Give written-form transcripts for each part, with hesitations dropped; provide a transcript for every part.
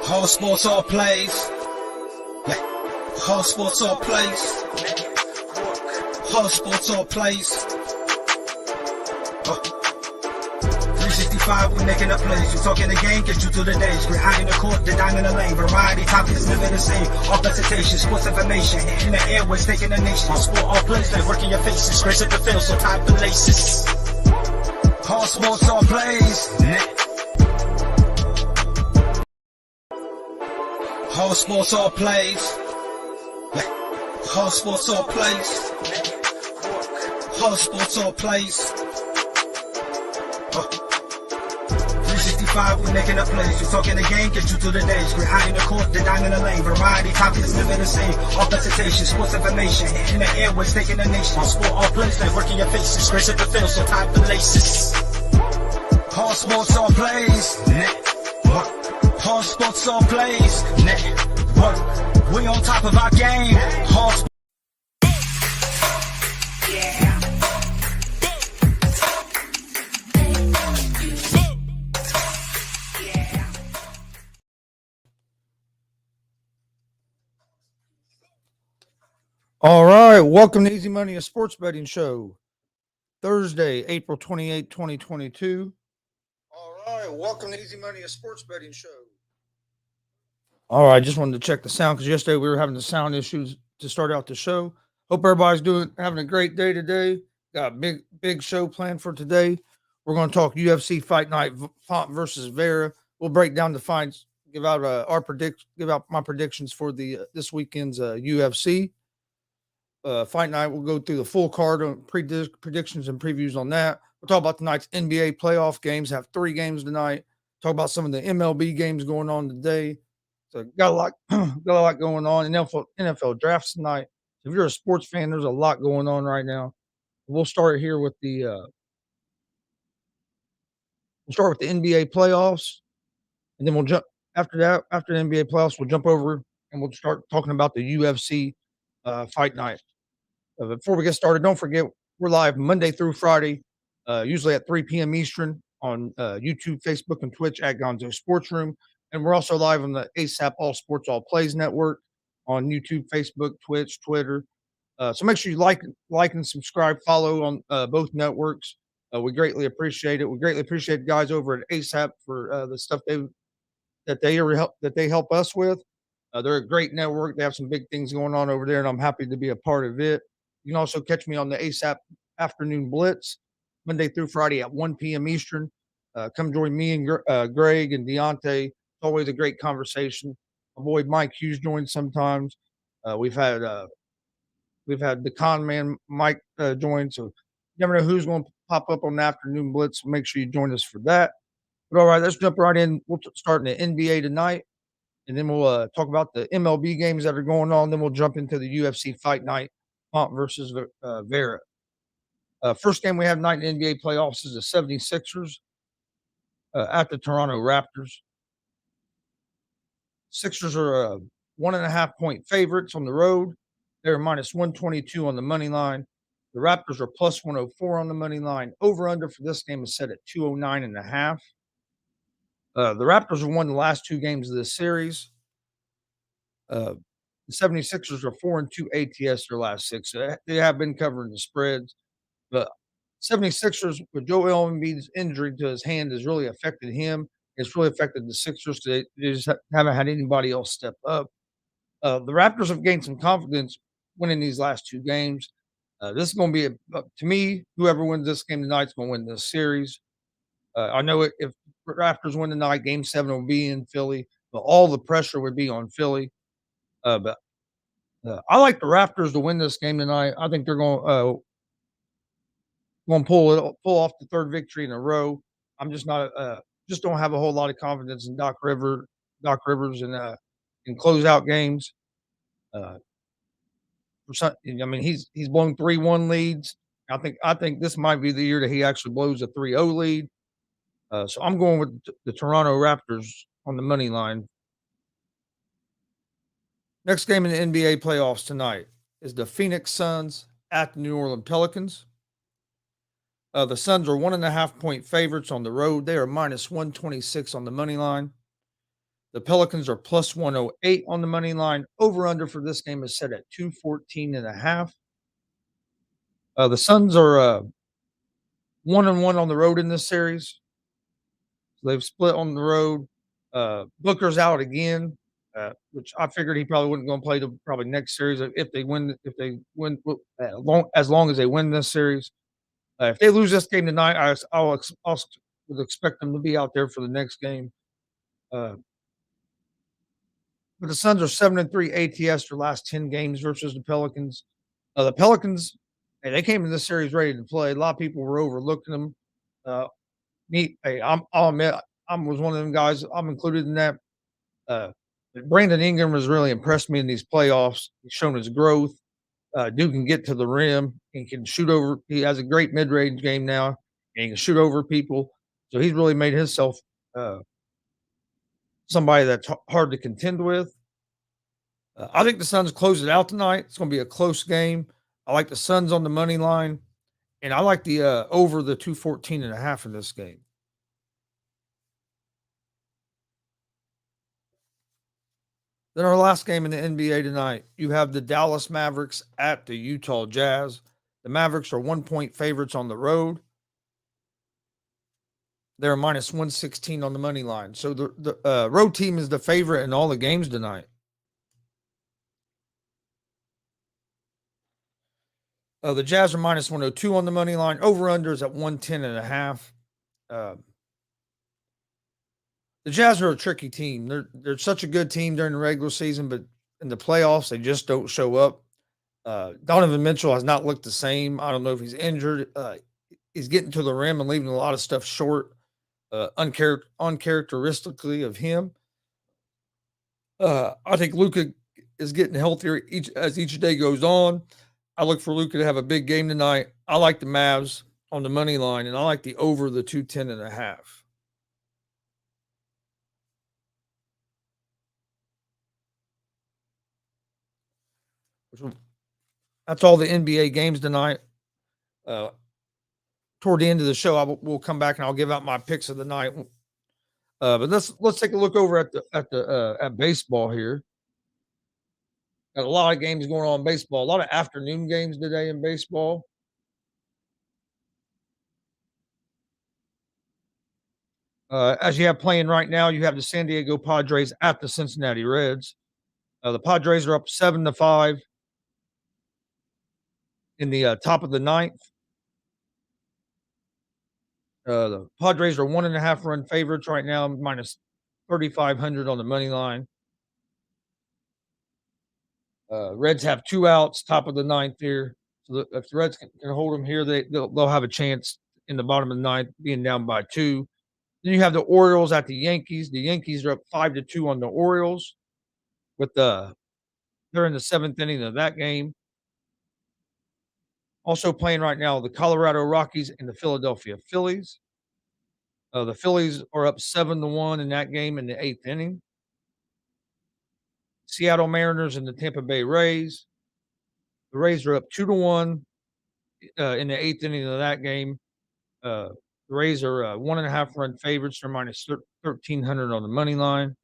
Hard sports all plays. Yeah. Hard sports all plays. Hard sports all plays. 365 365, we making up plays. You talking the game, get you to the days. We're high in the court, the dime in the lane. Variety topics, living the same. All presentation, sports information. In the airways, taking the nation. All sport, all plays, they work in your faces. Grace at the field, so tie the laces. All sports, all plays. All sports, all plays. All sports, all plays. All sports, all plays. 365, we making up plays. You talking the game, get you to the days. We're high in the court, the dime in the lane. Variety topics, living the same. All presentation, sports information. In the airways, taking the nation. All sport, all plays, they work in your faces. Grace at the field, so tie the laces. All sports, all plays. All sports, all plays. We on top of our game. All sports. All right, welcome to Easy Money, a sports betting show. Thursday, April 28, 2022. All right, welcome to Easy Money, a sports betting show. All right, just wanted to check the sound because yesterday we were having the sound issues to start out the show. Hope everybody's having a great day today. Got a big show planned for today. We're going to talk UFC Fight Night Font versus Vera. We'll break down the fights, give out my predictions for this weekend's UFC. Fight Night, we'll go through the full card on predictions and previews on that. We'll talk about tonight's NBA playoff games. Have 3 games tonight. Talk about some of the MLB games going on today. So got a lot going on. And NFL drafts tonight. If you're a sports fan, there's a lot going on right now. We'll start here with the NBA playoffs, and then we'll jump after that. After the NBA playoffs, we'll jump over and we'll start talking about the UFC Fight Night. Before we get started, don't forget we're live Monday through Friday, usually at 3 p.m. Eastern on YouTube, Facebook, and Twitch at Gonzo Sports Room. And we're also live on the ASAP All Sports All Plays Network on YouTube, Facebook, Twitch, Twitter. So make sure you like and subscribe, follow on both networks. We greatly appreciate it. We greatly appreciate the guys over at ASAP for the stuff that they help us with. They're a great network. They have some big things going on over there, and I'm happy to be a part of it. You can also catch me on the ASAP Afternoon Blitz, Monday through Friday at 1 p.m. Eastern. Come join me and Greg and Deontay. It's always a great conversation. My boy Mike Hughes joins sometimes. We've had the con man Mike join, so you never know who's going to pop up on the Afternoon Blitz. So make sure you join us for that. But all right, let's jump right in. We'll start in the NBA tonight, and then we'll talk about the MLB games that are going on. Then we'll jump into the UFC Fight Night, Font versus Vera. First game we have tonight in the NBA playoffs is the 76ers at the Toronto Raptors. Sixers are 1.5-point favorites on the road. They're minus 122 on the money line. The Raptors are plus 104 on the money line. Over-under for this game is set at 209.5. The Raptors have won the last 2 games of this series. The 76ers are 4-2 ATS their last 6. So they have been covering the spreads. But 76ers, with Joel Embiid's injury to his hand, has really affected him. It's really affected the Sixers. They just haven't had anybody else step up. The Raptors have gained some confidence winning these last 2 games. This is going to be, to me, whoever wins this game tonight is going to win this series. I know if Raptors win tonight, Game 7 will be in Philly, but all the pressure would be on Philly. But I like the Raptors to win this game tonight. I think they're going to pull off the 3rd victory in a row. I'm just not just don't have a whole lot of confidence in Doc Rivers in closeout games. He's blown 3-1 leads. I think this might be the year that he actually blows a 3-0 lead. So I'm going with the Toronto Raptors on the money line. Next game in the NBA playoffs tonight is the Phoenix Suns at the New Orleans Pelicans. The Suns are 1.5-point favorites on the road. They are minus 126 on the money line. The Pelicans are plus 108 on the money line. Over-under for this game is set at 214.5. The Suns are 1-1 on the road in this series. they've split on the road. Booker's out again, which I figured he probably wasn't going to play the probably next series if they win. If they win, as long as they win this series. If they lose this game tonight, I would expect them to be out there for the next game. Uh, but the Suns are 7-3 ATS their last 10 games versus the Pelicans. The Pelicans, hey, they came in this series ready to play. A lot of people were overlooking them. I'll admit, I was one of them guys. I'm included in that. Uh, Brandon Ingram has really impressed me in these playoffs. He's shown his growth. Dude can get to the rim. He can shoot over. He has a great mid-range game now, and he can shoot over people. So he's really made himself somebody that's hard to contend with. I think the Suns close it out tonight. It's going to be a close game. I like the Suns on the money line, and I like the over the 214.5 in this game. Then our last game in the NBA tonight, you have the Dallas Mavericks at the Utah Jazz. The Mavericks are 1-point favorites on the road. They're minus 116 on the money line. So the road team is the favorite in all the games tonight. The Jazz are minus 102 on the money line. Over-under is at 110.5. The Jazz are a tricky team. They're such a good team during the regular season, but in the playoffs, they just don't show up. Donovan Mitchell has not looked the same. I don't know if he's injured. He's getting to the rim and leaving a lot of stuff short, uncharacteristically of him. I think Luka is getting healthier as each day goes on. I look for Luka to have a big game tonight. I like the Mavs on the money line, and I like the over the 210.5. That's all the NBA games tonight. Toward the end of the show, we'll come back and I'll give out my picks of the night. But let's take a look over at baseball here. Got a lot of games going on in baseball. A lot of afternoon games today in baseball. As you have playing right now, you have the San Diego Padres at the Cincinnati Reds. The Padres are up 7-5 in the top of the ninth. The Padres are 1.5 run favorites right now, minus 3,500 on the money line. Reds have 2 outs, top of the ninth here. So if the Reds can hold them here, they'll have a chance in the bottom of the ninth, being down by 2. Then you have the Orioles at the Yankees. The Yankees are up 5-2 on the Orioles. They're in the 7th inning of that game. Also playing right now, the Colorado Rockies and the Philadelphia Phillies. The Phillies are up 7-1 in that game in the 8th inning. Seattle Mariners and the Tampa Bay Rays. The Rays are up 2-1 in the 8th inning of that game. The Rays are 1.5 run favorites. They're minus 1,300 on the money line.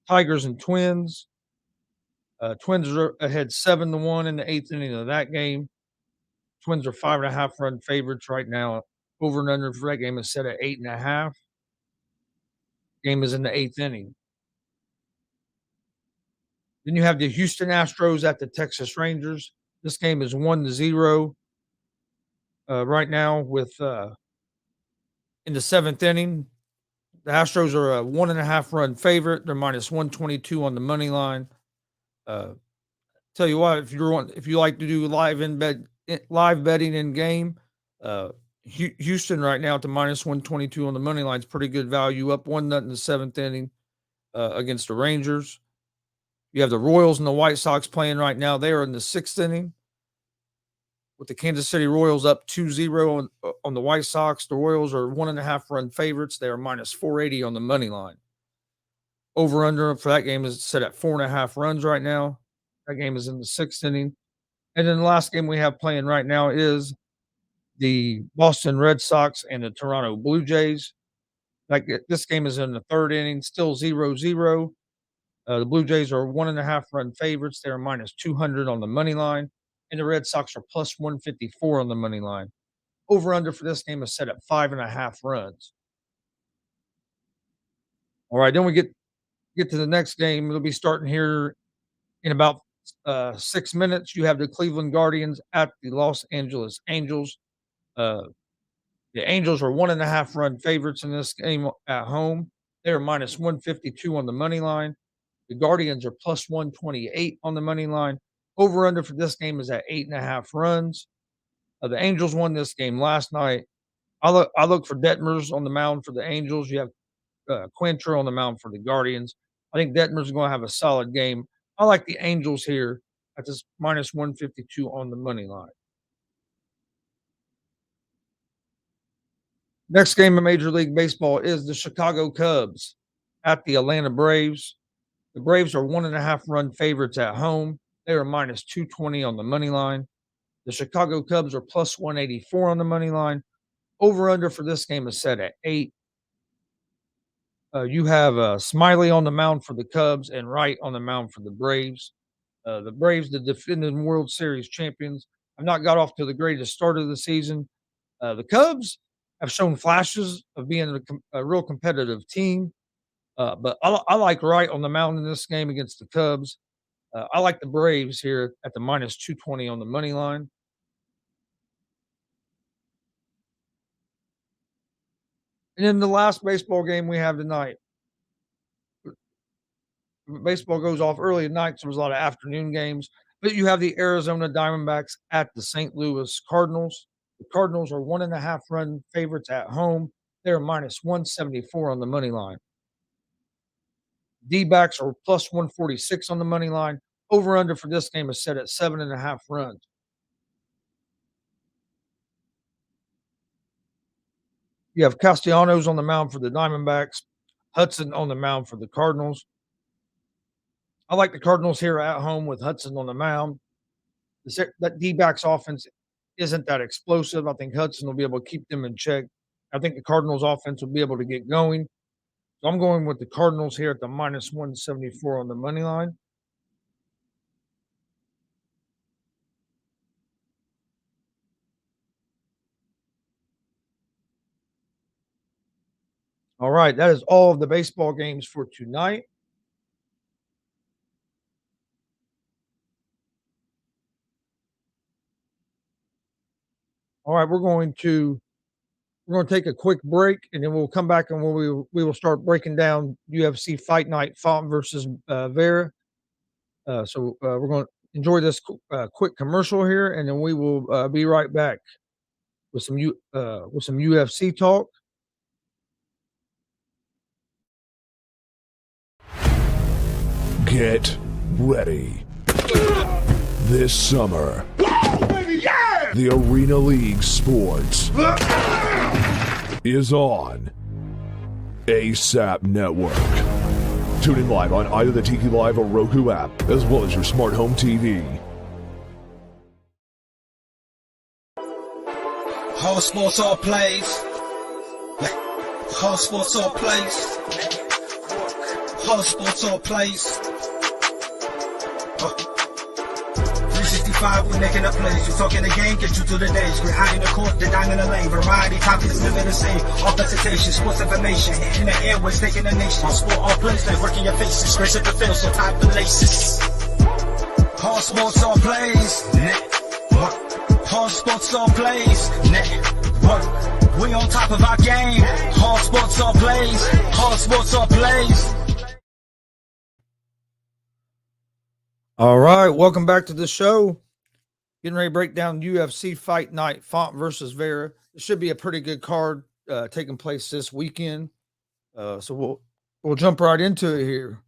Tigers and Twins. Twins are ahead 7-1 in the 8th inning of that game. Twins are 5.5 run favorites right now. Over and under for that game is set at 8.5. Game is in the 8th inning. Then you have the Houston Astros at the Texas Rangers. This game is 1-0 right now with in the 7th inning. The Astros are a 1.5 run favorite. They're minus 122 on the money line. Tell you what, if you like to do live betting in game, Houston right now at the minus 122 on the money line is pretty good value. Up 1-0 in the 7th inning against the Rangers. You have the Royals and the White Sox playing right now. They are in the 6th inning with the Kansas City Royals up 2-0 on the White Sox. The Royals are 1.5 run favorites. They are minus 480 on the money line. Over under for that game is set at 4.5 runs right now. That game is in the 6th inning. And then the last game we have playing right now is the Boston Red Sox and the Toronto Blue Jays. This game is in the 3rd inning, still 0-0. The Blue Jays are 1.5 run favorites. They're minus 200 on the money line. And the Red Sox are plus 154 on the money line. Over under for this game is set at 5.5 runs. All right, then we get to the next game. It'll be starting here in about 6 minutes. You have the Cleveland Guardians at the Los Angeles Angels. Uh, the Angels are 1.5 run favorites in this game at home. They're minus 152 on the money line. The Guardians are plus 128 on the money line. Over under for this game is at 8.5 runs. The Angels won this game last night. I look for Detmers on the mound for the Angels. You have Quinter on the mound for the Guardians. I think Detmer's going to have a solid game. I like the Angels here at this minus 152 on the money line. Next game of Major League Baseball is the Chicago Cubs at the Atlanta Braves. The Braves are 1.5 run favorites at home. They are minus 220 on the money line. The Chicago Cubs are plus 184 on the money line. Over under for this game is set at 8. You have Smiley on the mound for the Cubs and Wright on the mound for the Braves. The Braves, the defending World Series champions, have not got off to the greatest start of the season. The Cubs have shown flashes of being a real competitive team, but I like Wright on the mound in this game against the Cubs. I like the Braves here at the minus 220 on the money line. And then the last baseball game we have tonight. Baseball goes off early at night, so there's a lot of afternoon games. But you have the Arizona Diamondbacks at the St. Louis Cardinals. The Cardinals are 1.5 run favorites at home. They're minus 174 on the money line. D-backs are plus 146 on the money line. Over under for this game is set at 7.5 runs. You have Castellanos on the mound for the Diamondbacks, Hudson on the mound for the Cardinals. I like the Cardinals here at home with Hudson on the mound. That D-backs offense isn't that explosive. I think Hudson will be able to keep them in check. I think the Cardinals offense will be able to get going. So I'm going with the Cardinals here at the minus 174 on the money line. All right, that is all of the baseball games for tonight. All right, we're going to take a quick break, and then we'll come back and we will start breaking down UFC Fight Night, Font versus Vera. So we're going to enjoy this quick commercial here, and then we will be right back with some UFC talk. Get ready. This summer, the Arena League Sports is on ASAP Network. Tune in live on either the Tiki Live or Roku app, as well as your smart home TV. Whole sports all plays. Whole sports all plays. Whole sports all plays. 365, we're making a place. We're talking the game, get you through the days. We're high in the court, the dime in the lane. Variety, topics, living the same. All presentation, sports information. In the airways, taking the nation. Sport all plays, like working your faces. Grace at the field, so tie the laces. All sports all plays. Network. All sports all plays. Network. We on top of our game. All sports all plays. All sports all plays. All right, welcome back to the show. Getting ready to break down UFC Fight Night, Font versus Vera. It should be a pretty good card taking place this weekend. So we'll jump right into it here.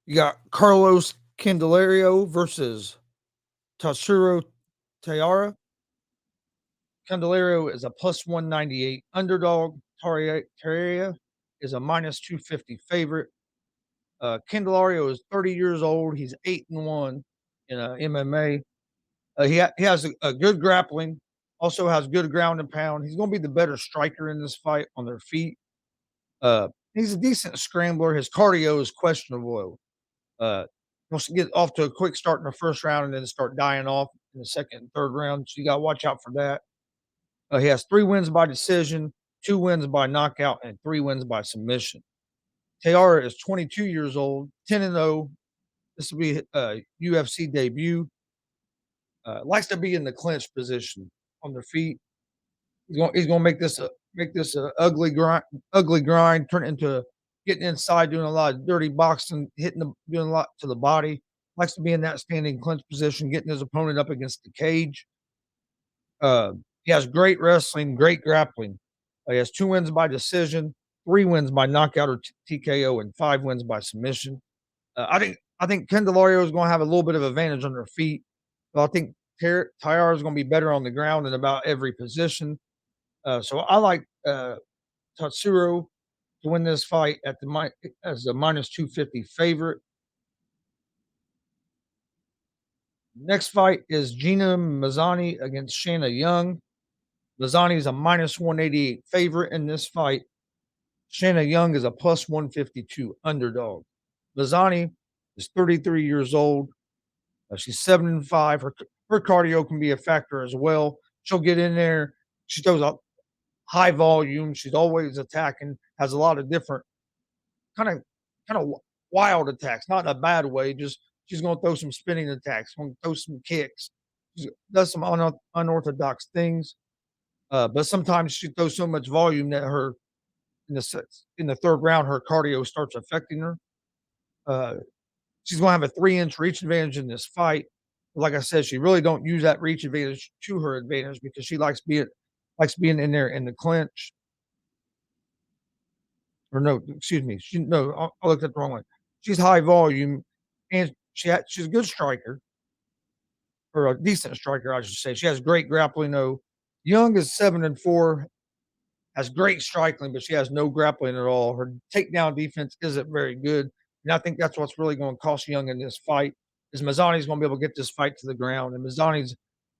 You got Carlos Candelario versus Tatsuro Taira. Candelario is a plus 198 underdog. Taira is a minus 250 favorite. Candelario is 30 years old. He's 8-1 in MMA. He has a good grappling, also has good ground and pound. He's going to be the better striker in this fight on their feet. He's a decent scrambler. His cardio is questionable. Wants to get off to a quick start in the first round and then start dying off in the second and third round. So you got to watch out for that. He has 3 wins by decision. 2 wins by knockout, and 3 wins by submission. Taylor is 22 years old, 10-0. This will be a UFC debut. Likes to be in the clinch position on their feet. He's gonna make this a ugly grind, turn it into getting inside, doing a lot of dirty boxing, doing a lot to the body. Likes to be in that standing clinch position, getting his opponent up against the cage. He has great wrestling, great grappling. He has 2 wins by decision, 3 wins by knockout or TKO, and 5 wins by submission. I think Candelario is going to have a little bit of advantage on their feet. So I think Taylor is going to be better on the ground in about every position. So I like Tatsuro to win this fight as a minus 250 favorite. Next fight is Gina Mazzani against Shanna Young. Mazzani is a minus 188 favorite in this fight. Shanna Young is a plus 152 underdog. Mazzani is 33 years old. She's 7-5. Her cardio can be a factor as well. She'll get in there. She throws up high volume. She's always attacking. Has a lot of different kind of wild attacks, not in a bad way. Just she's going to throw some spinning attacks. Going to throw some kicks. She does some unorthodox things. But sometimes she throws so much volume that in the third round, her cardio starts affecting her. She's going to have a 3-inch reach advantage in this fight. Like I said, she really don't use that reach advantage to her advantage because she likes being in there in the clinch. Or no, excuse me. I looked at the wrong one. She's high volume, and she's a good striker, or a decent striker, I should say. She has great grappling, though. Young is 7-4, has great striking, but she has no grappling at all. Her takedown defense isn't very good, and I think that's what's really going to cost Young in this fight. Is Mazzani's going to be able to get this fight to the ground, and Mazzani's,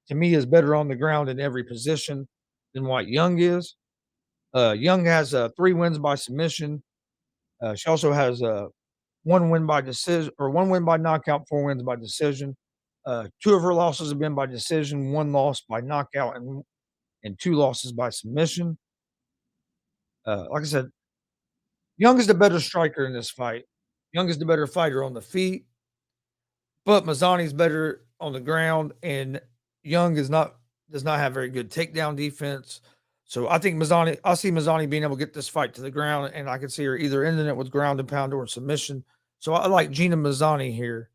to me, is better on the ground in every position than what Young is. Young has 3 wins by submission. She also has 1 win by decision, or 1 win by knockout, 4 wins by decision. 2 of her losses have been by decision, 1 loss by knockout, and 2 losses by submission. Like I said, Young is the better striker in this fight. Young is the better fighter on the feet, but Mazzani's better on the ground, and Young does not have very good takedown defense. So I see Mazzani being able to get this fight to the ground, and I can see her either ending it with ground and pound or submission. So I like Gina Mazzani here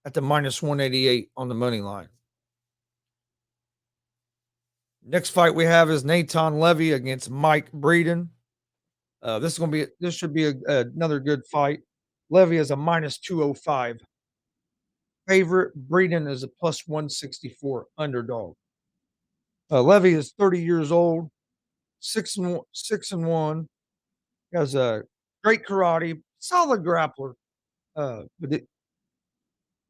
at the minus 188 on the money line. Next fight we have is Natan Levy against Mike Breeden. This should be another good fight. Levy is a minus 205 favorite. Breeden is a plus 164 underdog. Levy is 30 years old, 6-1. Has a great karate, solid grappler. But it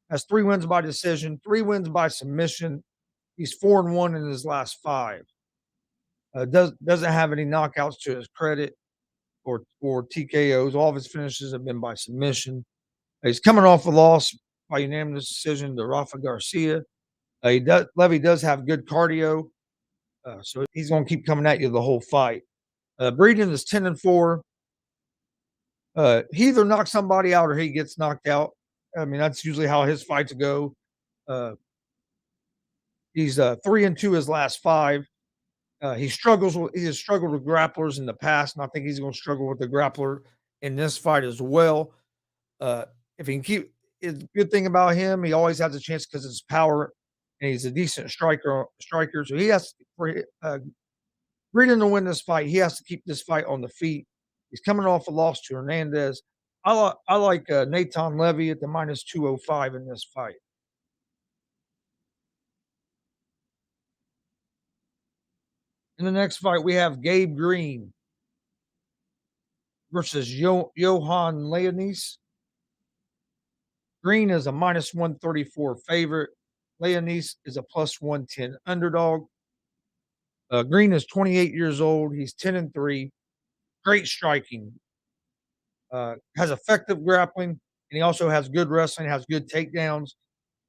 has 3 wins by decision, 3 wins by submission. He's 4-1 in his last 5. Doesn't have any knockouts to his credit or TKOs. All of his finishes have been by submission. He's coming off a loss by unanimous decision to Rafa Garcia. Levy does have good cardio, so he's going to keep coming at you the whole fight. Breeden is 10-4. He either knocks somebody out or he gets knocked out. I mean, that's usually how his fights go. He's 3-2 his last 5. He has struggled with grapplers in the past, and I think he's going to struggle with the grappler in this fight as well. If he can keep, it's a good thing about him, he always has a chance because of his power, and he's a decent striker. So he has Breeden to win this fight. He has to keep this fight on the feet. He's coming off a loss to Hernandez. I like Natan Levy at the minus 205 in this fight. In the next fight, we have Gabe Green versus Johan Leonis. Green is a minus 134 favorite. Leonis is a plus 110 underdog. Green is 28 years old. He's 10-3. Great striking. Has effective grappling, and he also has good wrestling, has good takedowns.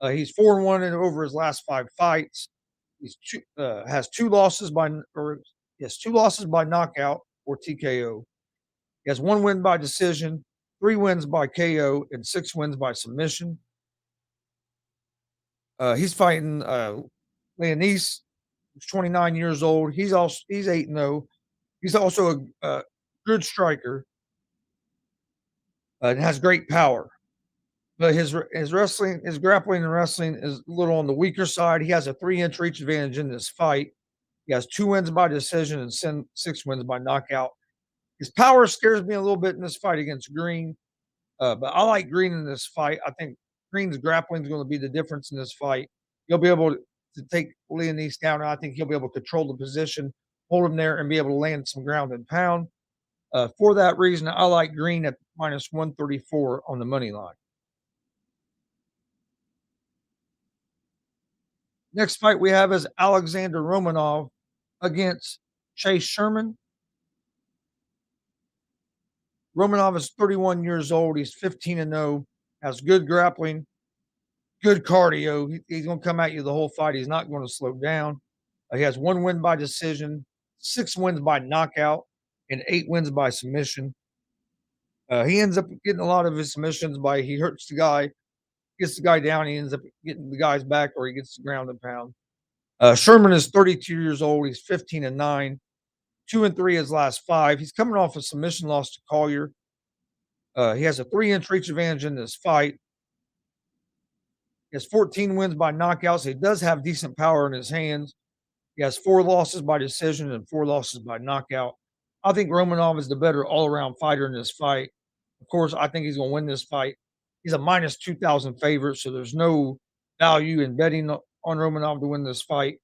He's 4-1 over his last 5 fights. He's has 2 losses by knockout or TKO. He has 1 win by decision, 3 wins by KO, and 6 wins by submission. He's fighting Leonese, who's 29 years old. He's 8-0. He's also a good striker and has great power. But his wrestling, his grappling and wrestling is a little on the weaker side. He has a 3-inch reach advantage in this fight. He has 2 wins by decision and 6 wins by knockout. His power scares me a little bit in this fight against Green, but I like Green in this fight. I think Green's grappling is going to be the difference in this fight. He'll be able to take Leonese down, and I think he'll be able to control the position, hold him there, and be able to land some ground and pound. For that reason, I like Green at minus 134 on the money line. Next fight we have is Alexander Romanov against Chase Sherman. Romanov is 31 years old. He's 15-0, has good grappling, good cardio. He's going to come at you the whole fight. He's not going to slow down. He has 1 win by decision, 6 wins by knockout, and 8 wins by submission. He ends up getting a lot of his submissions by he hurts the guy, gets the guy down, he ends up getting the guy's back, or he gets the ground and pound. Sherman is 32 years old. He's 15-9, 2-3 his last 5. He's coming off a submission loss to Collier. He has a 3-inch reach advantage in this fight. He has 14 wins by knockouts. He does have decent power in his hands. He has 4 losses by decision and 4 losses by knockout. I think Romanov is the better all-around fighter in this fight. Of course, I think he's going to win this fight. He's a minus 2,000 favorite, so there's no value in betting on Romanov to win this fight.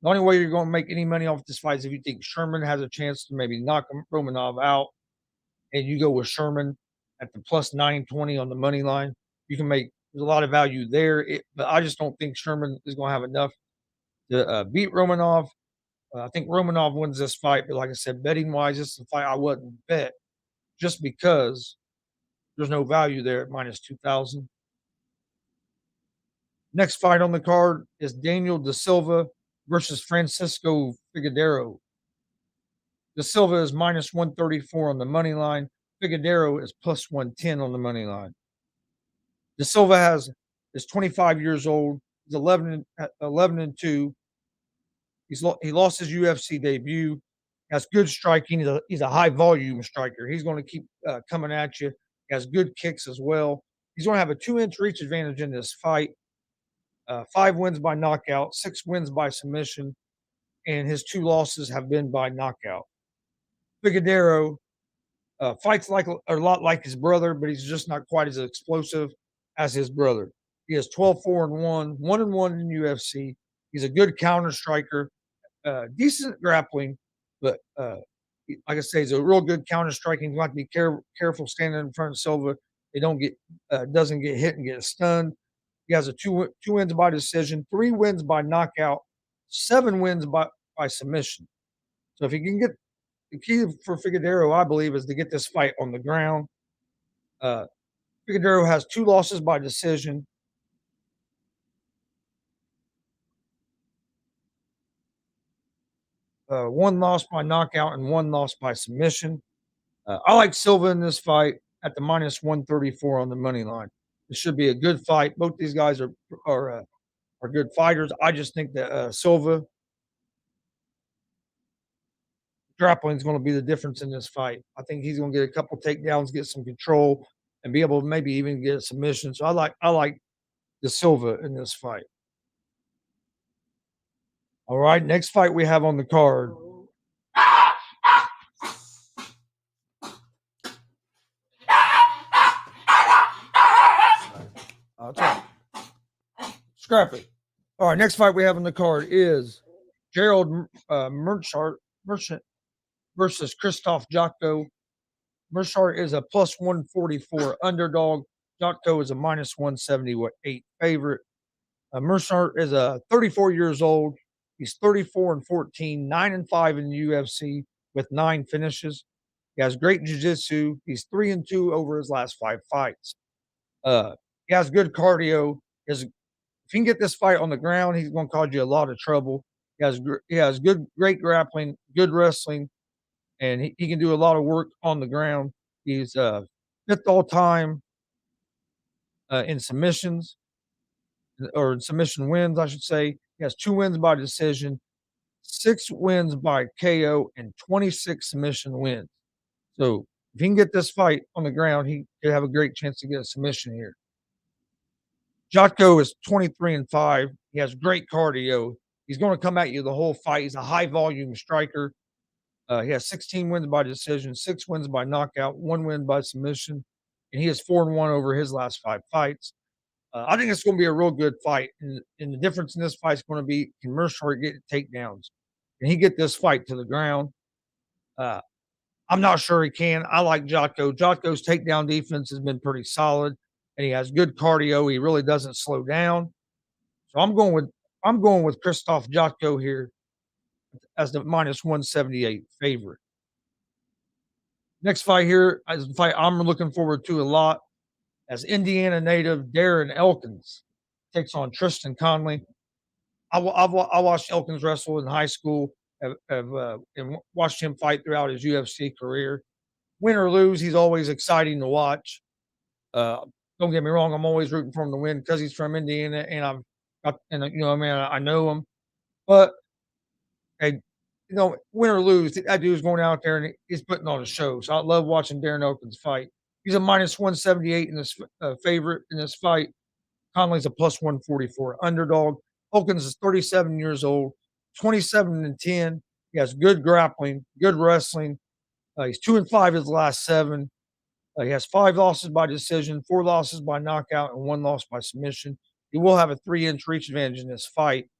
The only way you're going to make any money off this fight is if you think Sherman has a chance to maybe knock Romanov out, and you go with Sherman at the plus 920 on the money line. You can make there's a lot of value there, but I just don't think Sherman is going to have enough to beat Romanov. I think Romanov wins this fight, but like I said, betting wise, this is a fight I wouldn't bet just because there's no value there at minus 2,000. Next fight on the card is Daniel Da Silva versus Francisco Figuedero. Da Silva is minus 134 on the money line. Figuedero is plus 110 on the money line. Da Silva is 25 years old. He's 11-2. He lost his UFC debut. Has good striking. He's a high volume striker. He's going to keep coming at you. He has good kicks as well. He's going to have a 2-inch reach advantage in this fight. 5 wins by knockout, 6 wins by submission, and his 2 losses have been by knockout. Figuedero fights a lot like his brother, but he's just not quite as explosive as his brother. He has 12-4-1, 1-1 in UFC. He's a good counter striker, decent grappling, but like I say, he's a real good counter striking. You have to be careful standing in front of Silva. They doesn't get hit and get stunned. He has a 2 wins by decision, 3 wins by knockout, 7 wins by submission. So if he can get the key for Figuedero, I believe, is to get this fight on the ground. Figuedero has 2 losses by decision. One loss by knockout and 1 loss by submission. I like Silva in this fight at the minus 134 on the money line. It should be a good fight. Both these guys are good fighters. I just think that Silva grappling is going to be the difference in this fight. I think he's going to get a couple takedowns, get some control, and be able to maybe even get a submission. So I like Da Silva in this fight. All right, next fight we have on the card. Scrap it. All right, next fight we have on the card is Gerald Merchant versus Christoph Jotko. Merchant is a plus 144 underdog. Jotko is a minus 178 favorite. Merchant is 34 years old. He's 34-14, 9-5 in the UFC with 9 finishes. He has great jiu-jitsu. He's 3-2 over his last 5 fights. He has good cardio. If he can get this fight on the ground, he's going to cause you a lot of trouble. He has great grappling, good wrestling, and he can do a lot of work on the ground. He's 5th all-time in submissions, or in submission wins, I should say. He has 2 wins by decision, 6 wins by KO, and 26 submission wins. So if he can get this fight on the ground, he could have a great chance to get a submission here. Jotko is 23-5. He has great cardio. He's going to come at you the whole fight. He's a high-volume striker. He has 16 wins by decision, 6 wins by knockout, 1 win by submission, and he is 4-1 over his last 5 fights. I think it's going to be a real good fight, and the difference in this fight is going to be, can Mershart get takedowns? Can he get this fight to the ground? I'm not sure he can. I like Jotko. Jotko's takedown defense has been pretty solid, and he has good cardio. He really doesn't slow down. So I'm going with Krzysztof Jotko here as the -178 favorite. Next fight here is a fight I'm looking forward to a lot, as Indiana native Darren Elkins takes on Tristan Conley. I watched Elkins wrestle in high school, and watched him fight throughout his UFC career. Win or lose, he's always exciting to watch. Don't get me wrong, I'm always rooting for him to win because he's from Indiana, and I know him. But hey, win or lose, that dude's going out there and he's putting on a show. So I love watching Darren Elkins fight. He's a -178 in this favorite in this fight. Conley's a +144 underdog. Elkins is 37 years old, 27-10. He has good grappling, good wrestling. He's 2-5 his last 7. He has 5 losses by decision, 4 losses by knockout, and 1 loss by submission. He will have a 3-inch reach advantage in this fight.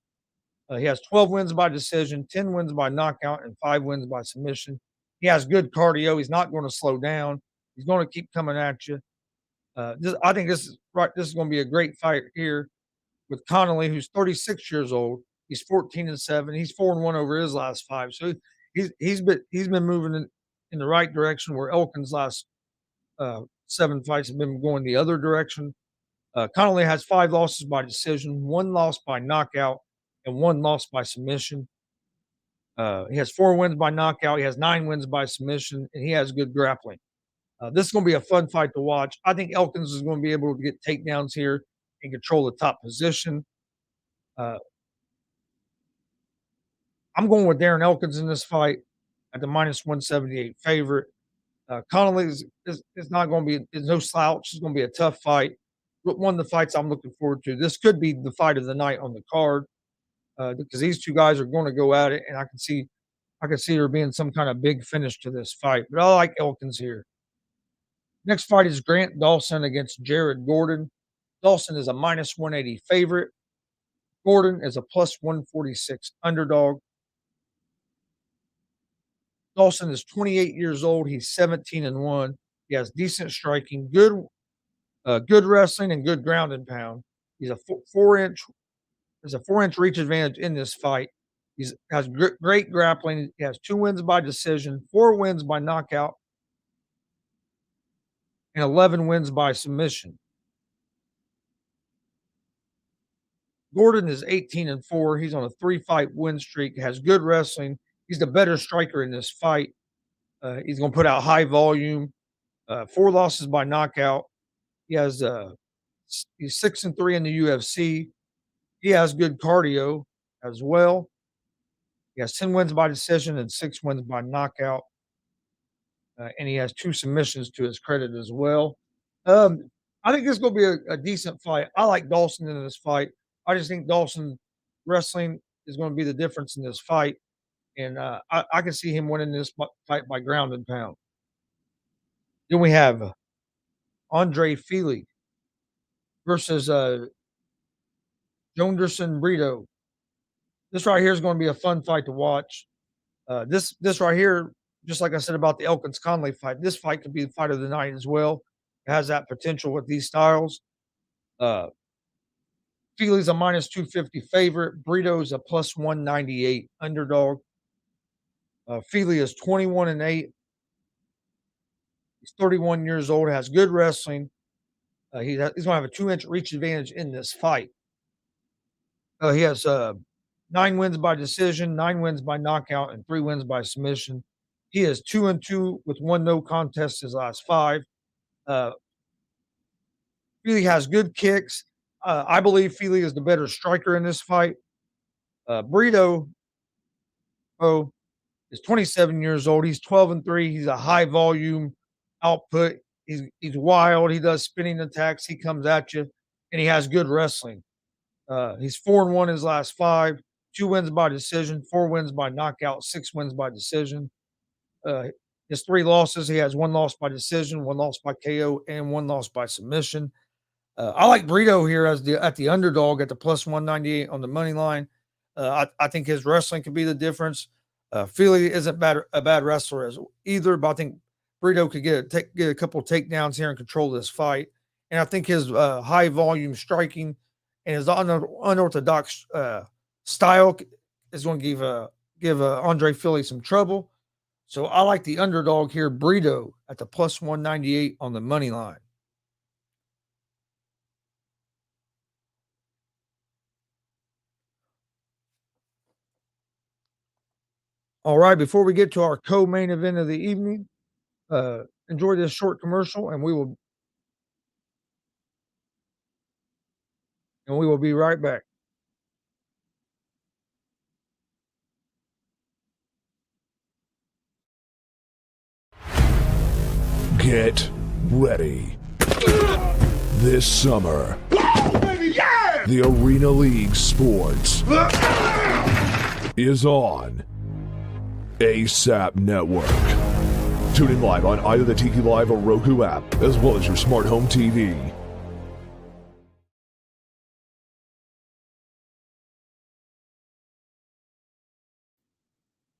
He has 12 wins by decision, 10 wins by knockout, and 5 wins by submission. He has good cardio. He's not going to slow down. He's going to keep coming at you. I think this is going to be a great fight here with Connolly, who's 36 years old. He's 14-7. He's 4-1 over his last 5. So he's been moving in the right direction, where Elkins' last 7 fights have been going the other direction. Connolly has 5 losses by decision, 1 loss by knockout, and 1 loss by submission. He has 4 wins by knockout. He has 9 wins by submission, and he has good grappling. This is going to be a fun fight to watch. I think Elkins is going to be able to get takedowns here and control the top position. I'm going with Darren Elkins in this fight at the -178 favorite. Connolly is not going to be no slouch. It's going to be a tough fight. One of the fights I'm looking forward to. This could be the fight of the night on the card, because these two guys are going to go at it, and I can see there being some kind of big finish to this fight. But I like Elkins here. Next fight is Grant Dawson against Jared Gordon. Dawson is a -180 favorite. Gordon is a +146 underdog. Dawson is 28 years old. He's 17-1. He has decent striking, good wrestling, and good ground and pound. He's a 4-inch reach advantage in this fight. He has great grappling. He has 2 wins by decision, 4 wins by knockout, and 11 wins by submission. Gordon is 18-4. He's on a 3-fight win streak, has good wrestling. He's the better striker in this fight. He's going to put out high volume, 4 losses by knockout. He's 6-3 in the UFC. He has good cardio as well. He has 10 wins by decision and 6 wins by knockout. And he has 2 submissions to his credit as well. I think this is going to be a decent fight. I like Dawson in this fight. I just think Dawson wrestling is going to be the difference in this fight. And I can see him winning this fight by ground and pound. Then we have Andre Fili versus Jonderson Burrito. This right here is going to be a fun fight to watch. This right here, just like I said about the Elkins Conley fight, this fight could be the fight of the night as well. It has that potential with these styles. Fili's a -250 favorite. Burrito's a +198 underdog. Fili is 21-8. He's 31 years old, has good wrestling. He's going to have a 2-inch reach advantage in this fight. He has 9 wins by decision, 9 wins by knockout, and 3 wins by submission. He is 2-2 with 1 no contest his last 5. Feely has good kicks. I believe Feely is the better striker in this fight. Burrito is 27 years old. He's 12-3. He's a high volume output. He's wild. He does spinning attacks. He comes at you, and he has good wrestling. He's 4-1 his last 5, 2 wins by decision, 4 wins by knockout, 6 wins by decision. His 3 losses, he has 1 loss by decision, 1 loss by KO, and 1 loss by submission. I like Breeden here as the underdog at the plus 198 on the money line. I think his wrestling could be the difference. Feely isn't a bad wrestler as either, but I think Breeden could get a couple takedowns here and control this fight. And I think his high volume striking and his unorthodox style is going to give Andre Feely some trouble. So I like the underdog here, Breeden, at the plus 198 on the money line. All right, before we get to our co-main event of the evening, enjoy this short commercial, and we will be right back. Get ready. This summer, the Arena League Sports is on ASAP Network. Tune in live on either the Tiki Live or Roku app, as well as your smart home TV.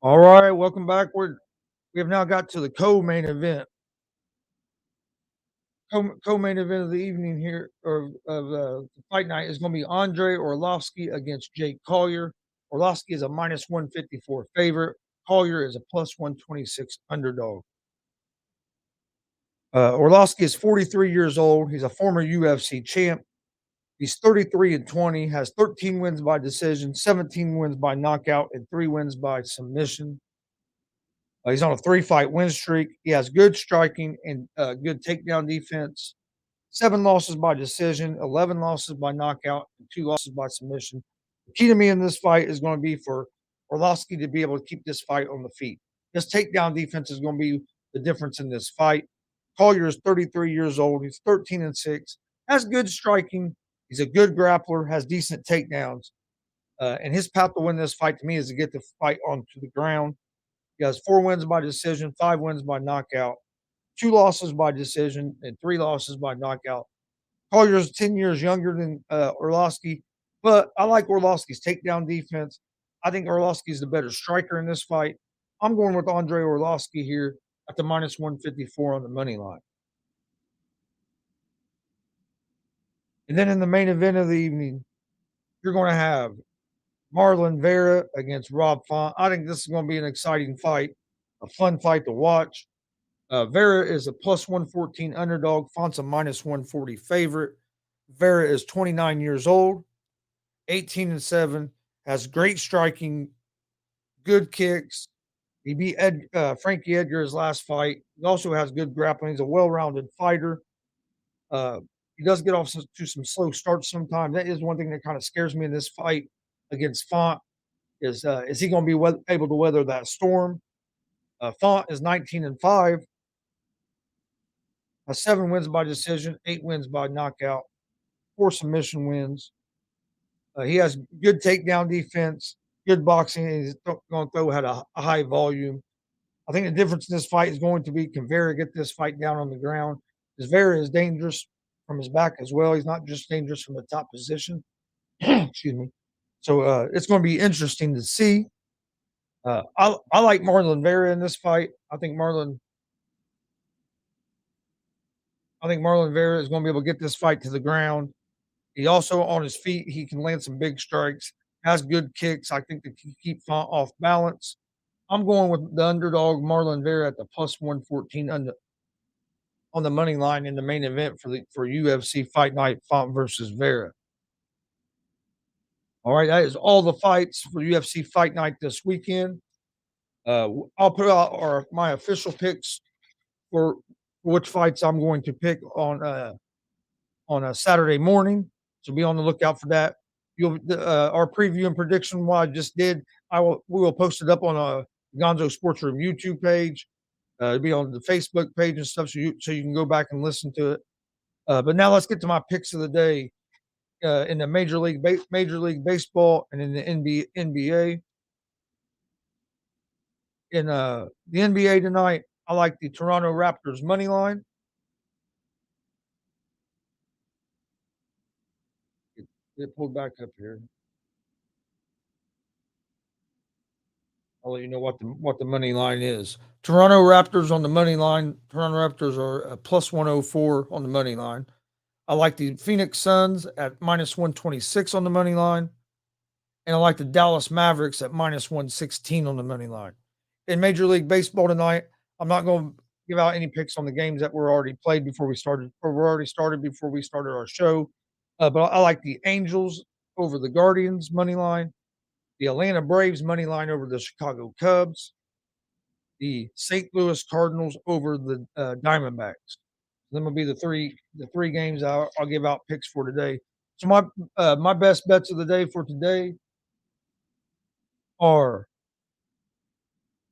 All right, welcome back. We have now got to the co-main event. Co-main event of the evening here, or of the fight night, is going to be Andre Arlovski against Jake Collier. Arlovski is a minus 154 favorite. Collier is a plus 126 underdog. Arlovski is 43 years old. He's a former UFC champ. He's 33-20, has 13 wins by decision, 17 wins by knockout, and 3 wins by submission. He's on a 3-fight win streak. He has good striking and good takedown defense. 7 losses by decision, 11 losses by knockout, and 2 losses by submission. The key to me in this fight is going to be for Arlovski to be able to keep this fight on the feet. This takedown defense is going to be the difference in this fight. Collier is 33 years old. He's 13-6, has good striking. He's a good grappler, has decent takedowns. And his path to win this fight to me is to get the fight onto the ground. He has 4 wins by decision, 5 wins by knockout, 2 losses by decision, and 3 losses by knockout. Collier's 10 years younger than Arlovski, but I like Arlovski's takedown defense. I think Arlovski's the better striker in this fight. I'm going with Andre Arlovski here at the minus 154 on the money line. And then in the main event of the evening, you're going to have Marlon Vera against Rob Font. I think this is going to be an exciting fight, a fun fight to watch. Vera is a plus 114 underdog. Font's a minus 140 favorite. Vera is 29 years old, 18-7, has great striking, good kicks. He beat Frankie Edgar his last fight. He also has good grappling. He's a well-rounded fighter. He does get off to some slow starts sometimes. That is one thing that kind of scares me in this fight against Font is he going to be able to weather that storm? Font is 19-5, has 7 wins by decision, 8 wins by knockout, 4 submission wins. He has good takedown defense, good boxing, and he's going to throw at a high volume. I think the difference in this fight is going to be, can Vera get this fight down on the ground? Because Vera is dangerous from his back as well. He's not just dangerous from the top position. Excuse me. So it's going to be interesting to see. I like Marlon Vera in this fight. I think Marlon Vera is going to be able to get this fight to the ground. He also, on his feet, he can land some big strikes, has good kicks. I think that he keep Font off balance. I'm going with the underdog Marlon Vera at the plus 114 on the money line in the main event for UFC Fight Night, Font versus Vera. All right, that is all the fights for UFC Fight Night this weekend. I'll put out my official picks for which fights I'm going to pick on a Saturday morning. So be on the lookout for that. Our preview and prediction what I just did. We will post it up on a Gonzo Sports Room YouTube page. It'll be on the Facebook page and stuff, so you can go back and listen to it. But now let's get to my picks of the day in the Major League Baseball and in the NBA. In the NBA tonight, I like the Toronto Raptors money line. Get pulled back up here. I'll let you know what the money line is. Toronto Raptors on the money line. Toronto Raptors are plus 104 on the money line. I like the Phoenix Suns at minus 126 on the money line. And I like the Dallas Mavericks at minus 116 on the money line. In Major League Baseball tonight, I'm not going to give out any picks on the games that were already played before we started, or were already started before we started our show. But I like the Angels over the Guardians money line, the Atlanta Braves money line over the Chicago Cubs, the St. Louis Cardinals over the Diamondbacks. Them will be the three games I'll give out picks for today. So my best bets of the day for today are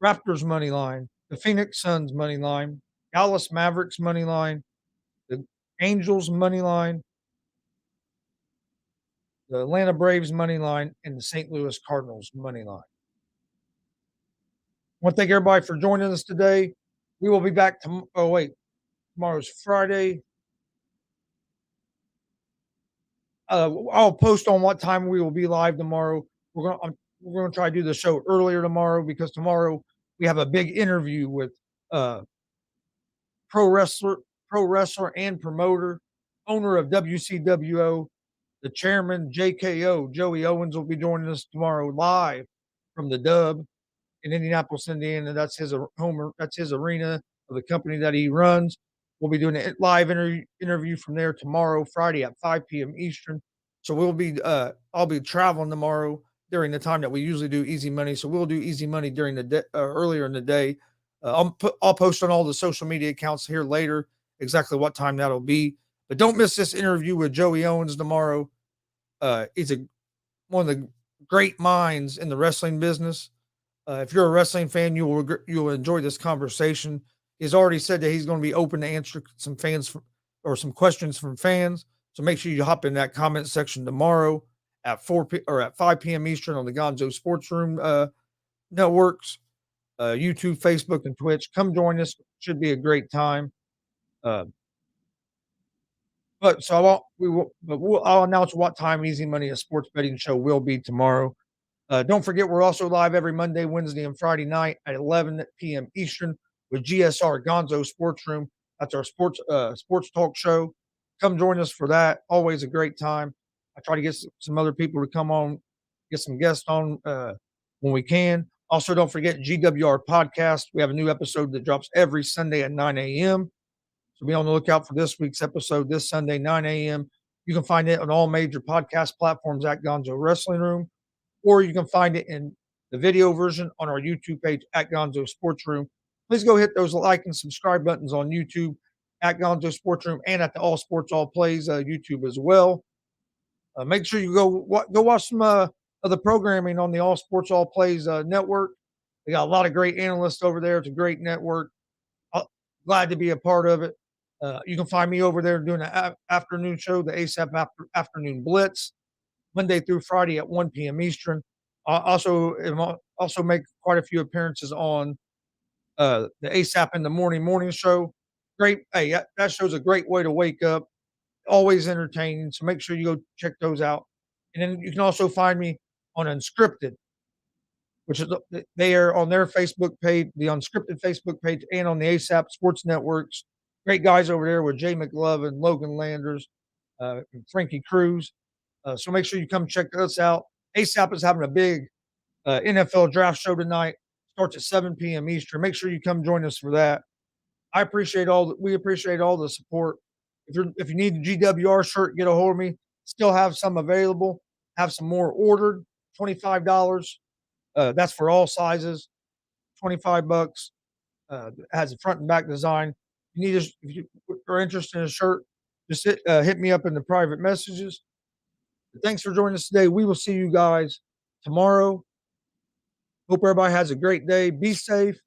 Raptors money line, the Phoenix Suns money line, Dallas Mavericks money line, the Angels money line, the Atlanta Braves money line, and the St. Louis Cardinals money line. I want to thank everybody for joining us today. We will be back tomorrow's Friday. I'll post on what time we will be live tomorrow. We're going to try to do the show earlier tomorrow because tomorrow we have a big interview with pro wrestler and promoter, owner of WCWO, the chairman, JKO, Joey Owens will be joining us tomorrow live from the Dub in Indianapolis, Indiana. That's his arena of the company that he runs. We'll be doing a live interview from there tomorrow, Friday at 5 p.m. Eastern. So I'll be traveling tomorrow during the time that we usually do Easy Money. So we'll do Easy Money during the day, earlier in the day. I'll post on all the social media accounts here later exactly what time that'll be. But don't miss this interview with Joey Owens tomorrow. He's one of the great minds in the wrestling business. If you're a wrestling fan, you'll enjoy this conversation. He's already said that he's going to be open to answer some some questions from fans. So make sure you hop in that comment section tomorrow at 5 p.m. Eastern on the Gonzo Sports Room networks, YouTube, Facebook, and Twitch. Come join us. Should be a great time. I'll announce what time Easy Money, a sports betting show, will be tomorrow. Don't forget, we're also live every Monday, Wednesday, and Friday night at 11 p.m. Eastern with GSR Gonzo Sports Room. That's our sports talk show. Come join us for that. Always a great time. I try to get some other people to come on, get some guests on when we can. Also, don't forget GWR Podcast. We have a new episode that drops every Sunday at 9 a.m. So be on the lookout for this week's episode this Sunday, 9 a.m. You can find it on all major podcast platforms at Gonzo Wrestling Room, or you can find it in the video version on our YouTube page at Gonzo Sports Room. Please go hit those like and subscribe buttons on YouTube at Gonzo Sports Room and at the All Sports All Plays YouTube as well. Make sure you go watch some of the programming on the All Sports All Plays network. They got a lot of great analysts over there. It's a great network. Glad to be a part of it. You can find me over there doing an afternoon show, the ASAP Afternoon Blitz, Monday through Friday at 1 p.m. Eastern. Also make quite a few appearances on the ASAP in the morning show. Great. Hey, that show's a great way to wake up. Always entertaining. So make sure you go check those out. And then you can also find me on Unscripted, which is they are on their Facebook page, the Unscripted Facebook page, and on the ASAP Sports Networks. Great guys over there with Jay McLovin, Logan Landers, and Frankie Cruz. So make sure you come check us out. ASAP is having a big NFL draft show tonight. Starts at 7 p.m. Eastern. Make sure you come join us for that. We appreciate all the support. If you need a GWR shirt, get a hold of me. Still have some available. Have some more ordered. $25. That's for all sizes. $25. Has a front and back design. If you are interested in a shirt, just hit me up in the private messages. Thanks for joining us today. We will see you guys tomorrow. Hope everybody has a great day. Be safe.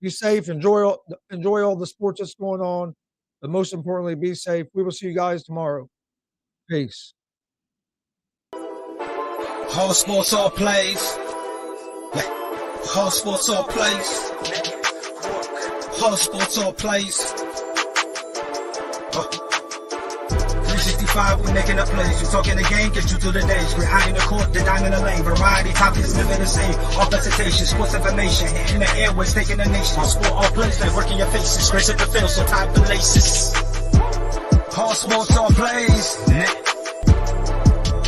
Be safe. Enjoy all the sports that's going on. But most importantly, be safe. We will see you guys tomorrow. Peace. All sports, all plays. All sports, all plays. All sports, all plays. 365, we making up plays. You talking the game, get you through the days. We're high in the court, the diamond in the lane. Variety topics, living the same. All presentation, sports information. Hitting the airways, taking the nation. All sport, all plays, they working your faces. Grace at the field, so tie the laces. All sports, all plays.